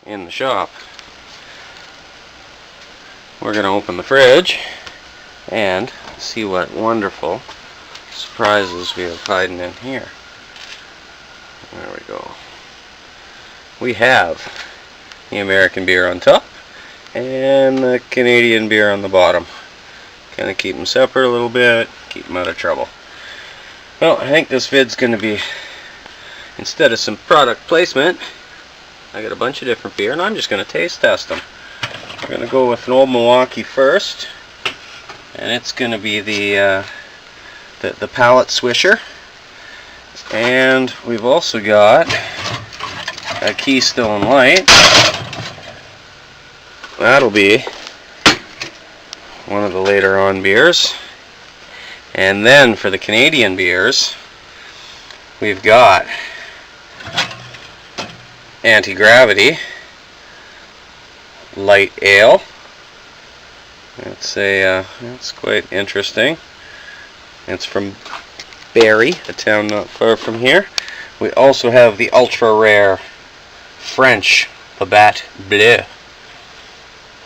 in the shop. We're going to open the fridge and see what wonderful surprises we have hiding in here. There we go. We have the American beer on top and the Canadian beer on the bottom. Kind of keep them separate a little bit, keep them out of trouble. Well, I think this vid's going to be, instead of some product placement, I got a bunch of different beer and I'm just going to taste test them. We're going to go with an Old Milwaukee first, and it's going to be the palate swisher. And we've also got a Keystone Light. That'll be one of the later on beers. And then for the Canadian beers, we've got Anti-Gravity Light Ale. That's quite interesting. It's from Barrie, a town not far from here. We also have the ultra rare French Labatt Bleu.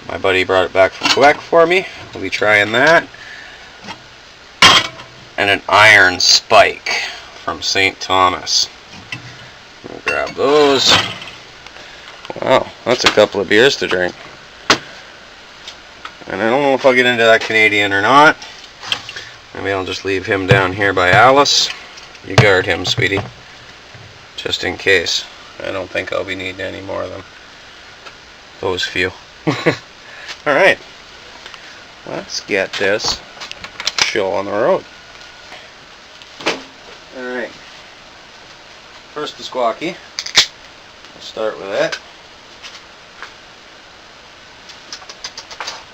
My buddy brought it back from Quebec for me. We'll be trying that. And an Iron Spike from St. Thomas. We'll grab those. Wow, that's a couple of beers to drink. And I don't know if I'll get into that Canadian or not. Maybe I'll just leave him down here by Alice. You guard him, sweetie. Just in case. I don't think I'll be needing any more of them. Those few. Alright. Let's get this show on the road. Alright. First the Squawky. We'll start with it.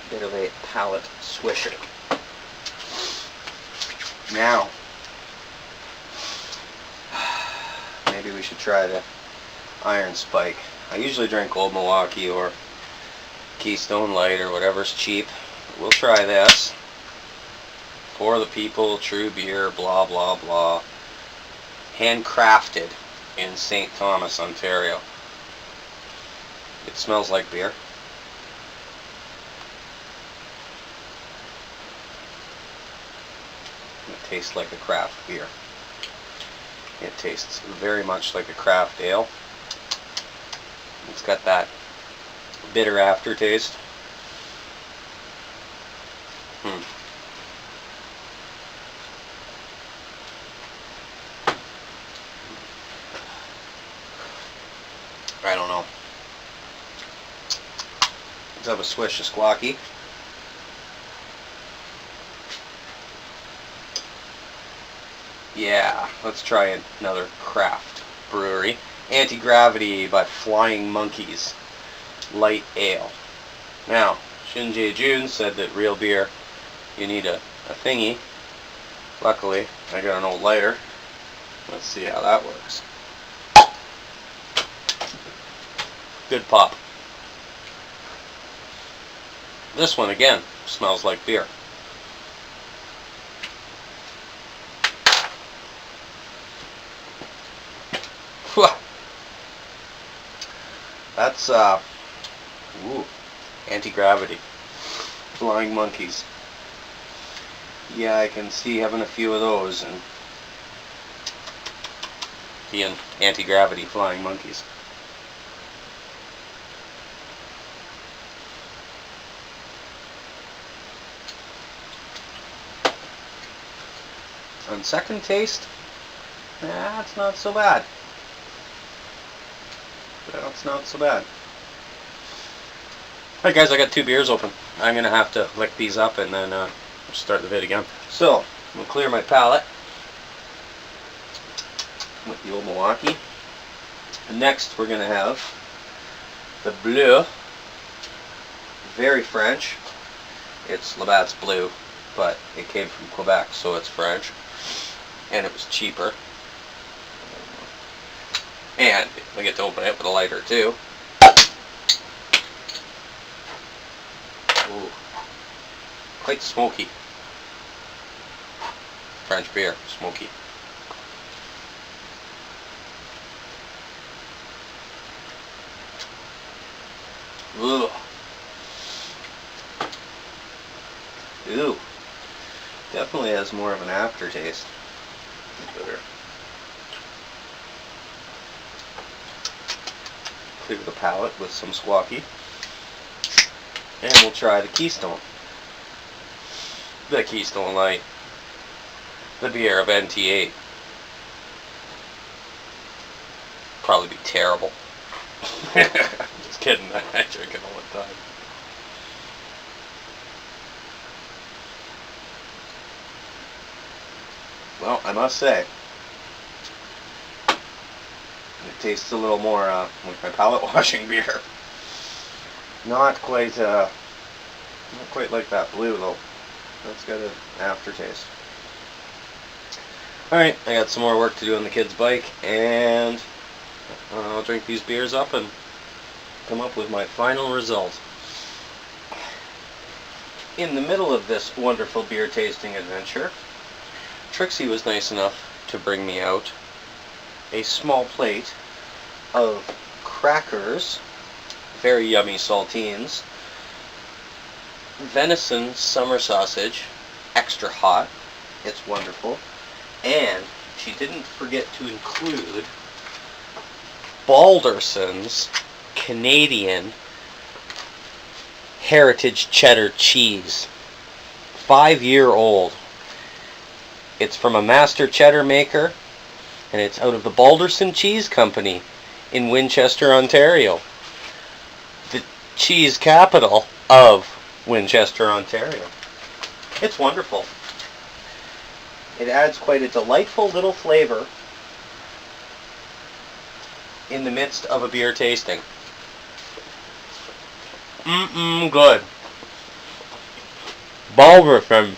Bit of a palate swisher. Now, maybe we should try the Iron Spike. I usually drink Old Milwaukee or Keystone Light or whatever's cheap. We'll try this. For the people, true beer, blah blah blah. Handcrafted in St. Thomas, Ontario. It smells like beer. It tastes like a craft beer. It tastes very much like a craft ale. It's got that bitter aftertaste. I don't know. Let's have a swish of Squawky. Yeah, let's try another craft brewery. Anti-Gravity by Flying Monkeys Light Ale. Now, Shinjae Jun said that real beer, you need a thingy. Luckily, I got an old lighter. Let's see how that works. Good pop. This one, again, smells like beer. That's, Anti-Gravity. Flying Monkeys. Yeah, I can see having a few of those and being Anti-Gravity Flying Monkeys. On second taste, it's not so bad. It's not so bad. Alright guys, I got 2 beers open. I'm going to have to lick these up and then start the vid again. So, I'm going to clear my palate with the Old Milwaukee. And next we're going to have the Bleu. Very French. It's Labatt's Bleu, but it came from Quebec, so it's French. And it was cheaper. And we get to open it with a lighter too. Ooh, quite smoky. French beer, smoky. Ugh. Ew. Definitely has more of an aftertaste. Better clear the palate with some squawky. And we'll try the Keystone. The Keystone Light. The beer of NT8. Probably be terrible. Just kidding, I drink it all the time. Well, I must say, it tastes a little more like my palate washing beer. Not quite like that blue though. That's got an aftertaste. Alright, I got some more work to do on the kid's bike, and I'll drink these beers up and come up with my final result. In the middle of this wonderful beer tasting adventure, Trixie was nice enough to bring me out a small plate of crackers, very yummy saltines, venison summer sausage, extra hot, it's wonderful, and she didn't forget to include Balderson's Canadian heritage cheddar cheese, 5-year-old. It's from a master cheddar maker, and it's out of the Balderson Cheese Company in Winchester, Ontario, the cheese capital of Winchester, Ontario. It's wonderful. It adds quite a delightful little flavor in the midst of a beer tasting. Good. Balderson.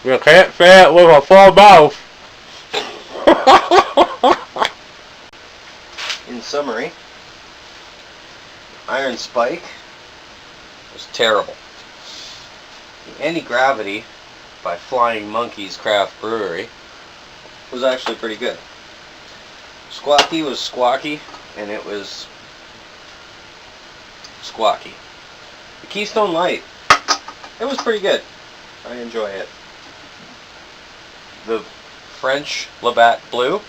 You can't say it with a full mouth. In summary, Iron Spike was terrible. The Anti-Gravity by Flying Monkeys Craft Brewery was actually pretty good. Squawky was squawky, and it was squawky. The Keystone Light, it was pretty good. I enjoy it. The French Labatt Blue,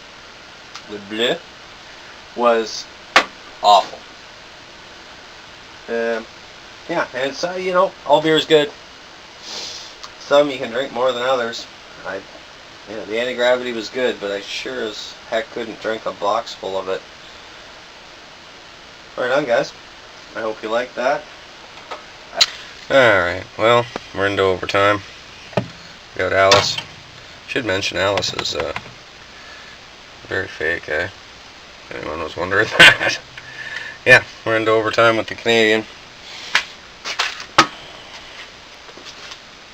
Le Bleu, was awful. Yeah, and so, you know, all beer is good. Some you can drink more than others. The Anti-Gravity was good, but I sure as heck couldn't drink a box full of it. Right on, guys. I hope you liked that. Alright, well, we're into overtime. We got Alice. Should mention Alice is very fake, eh? If anyone was wondering that. Yeah, we're into overtime with the Canadian.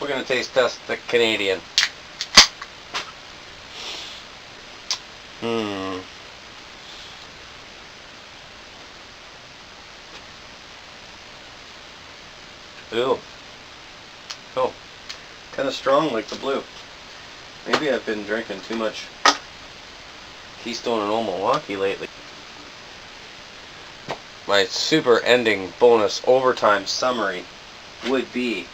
We're going to taste test the Canadian. Ew. Oh, kind of strong like the blue. Maybe I've been drinking too much Keystone and Old Milwaukee lately. My super ending bonus overtime summary would be: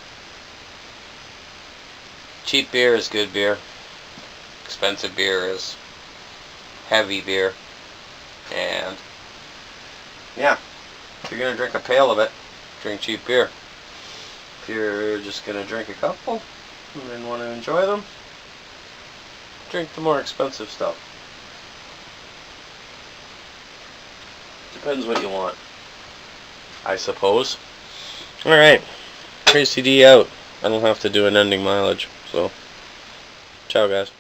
cheap beer is good beer. Expensive beer is heavy beer. And yeah, if you're going to drink a pail of it, drink cheap beer. If you're just going to drink a couple and want to enjoy them, drink the more expensive stuff. Depends what you want, I suppose. Alright, Tracy D out. I don't have to do an ending mileage, so ciao guys.